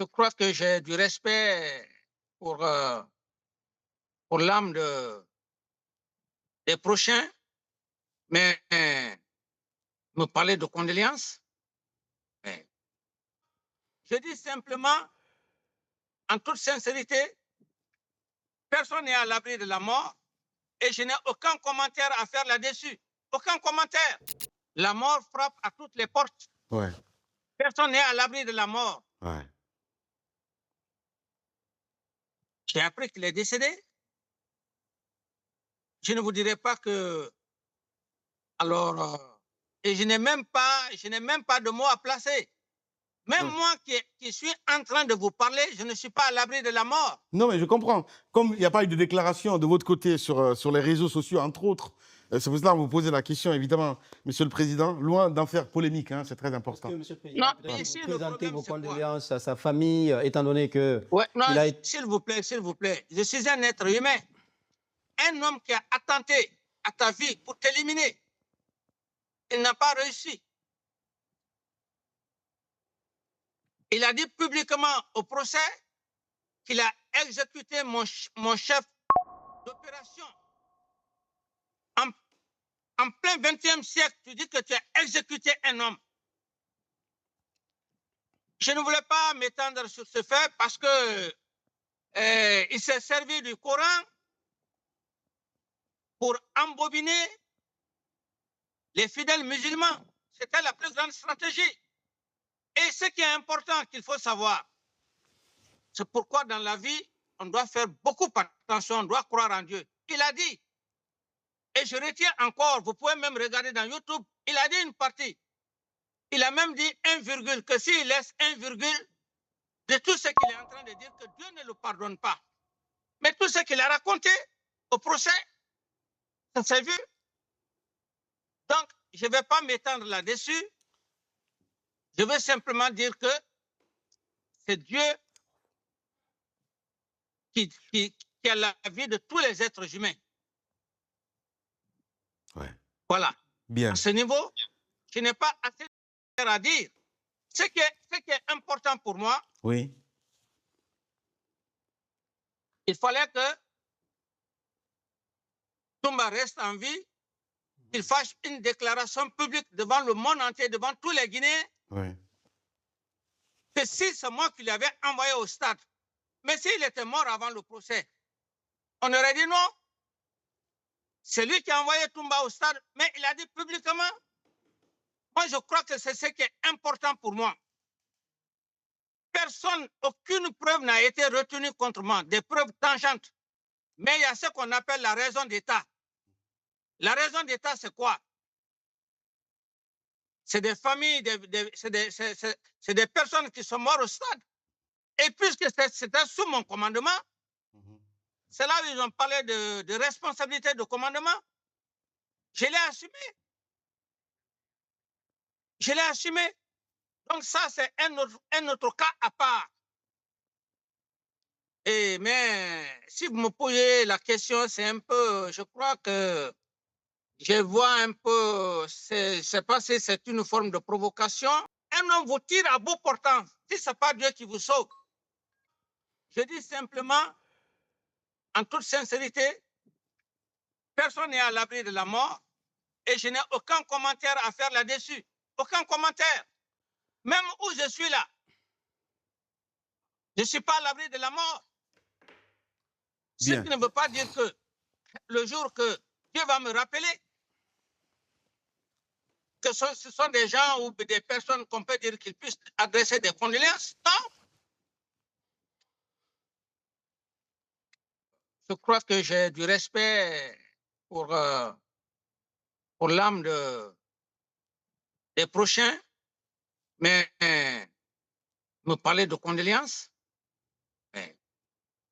Je crois que j'ai du respect pour l'âme des prochains, mais me parler de condoléances. Mais je dis simplement, en toute sincérité, personne n'est à l'abri de la mort et je n'ai aucun commentaire à faire là-dessus. Aucun commentaire. La mort frappe à toutes les portes. Ouais, Personne n'est à l'abri de la mort. ouais. J'ai appris qu'il est décédé. Je ne vous dirai pas que. Alors, et je n'ai même pas de mots à placer. Même Ouais. moi qui suis en train de vous parler, je ne suis pas à l'abri de la mort. Non, mais je comprends. Comme il n'y a pas eu de déclaration de votre côté sur les réseaux sociaux, entre autres, c'est pour cela que vous posez la question, évidemment, Monsieur le Président, loin d'en faire polémique, hein, c'est très Est-ce important. que, Monsieur le Non, Président, peut-être ici, vous le présentez problème, vos c'est quoi? condoléances à sa famille, étant donné que Ouais, non, il a été... s'il vous plaît. Je suis un être humain. Un homme qui a attenté à ta vie pour t'éliminer, il n'a pas réussi. Il a dit publiquement au procès qu'il a exécuté mon chef d'opération. En plein 20e siècle, tu dis que tu as exécuté un homme. Je ne voulais pas m'étendre sur ce fait parce que il s'est servi du Coran pour embobiner les fidèles musulmans. C'était la plus grande stratégie. Et ce qui est important qu'il faut savoir, c'est pourquoi dans la vie, on doit faire beaucoup attention, on doit croire en Dieu. Il a dit, et je retiens encore, vous pouvez même regarder dans YouTube, il a dit une partie. Il a même dit un virgule, que s'il laisse un virgule de tout ce qu'il est en train de dire, que Dieu ne le pardonne pas. Mais tout ce qu'il a raconté au procès, ça s'est vu. Donc, je ne vais pas m'étendre là-dessus. Je veux simplement dire que c'est Dieu qui a la vie de tous les êtres humains. Ouais. Voilà. Bien. À ce niveau, je n'ai pas assez de à dire. Ce qui est important pour moi, Oui. il fallait que Toumba reste en vie, qu'il fasse une déclaration publique devant le monde entier, devant tous les Guinéens, Ouais. que si c'est moi qui l'avais envoyé au stade, mais s'il était mort avant le procès, on aurait dit non. C'est lui qui a envoyé Toumba au stade, mais il a dit publiquement. Moi, je crois que c'est ce qui est important pour moi. Personne, aucune preuve n'a été retenue contre moi, des preuves tangentes. Mais il y a ce qu'on appelle la raison d'État. La raison d'État, c'est quoi? C'est des familles, c'est des personnes qui sont mortes au stade. Et puisque c'était sous mon commandement, c'est là où ils ont parlé de responsabilité de commandement. Je l'ai assumé. Je l'ai assumé. Donc ça, c'est un autre cas à part. Mais si vous me posez la question, c'est un peu, je crois que je vois un peu, je ne sais pas si c'est une forme de provocation. Un homme vous tire à bout portant, si ce n'est pas Dieu qui vous sauve. Je dis simplement, en toute sincérité, personne n'est à l'abri de la mort et je n'ai aucun commentaire à faire là-dessus. Aucun commentaire. Même où je suis là, je ne suis pas à l'abri de la mort. Ce Bien. qui ne veut pas dire que le jour que Dieu va me rappeler, que ce sont des gens ou des personnes qu'on peut dire qu'ils puissent adresser des condoléances. Non. Je crois que j'ai du respect pour l'âme des prochains, mais me parler de condoléances. Mais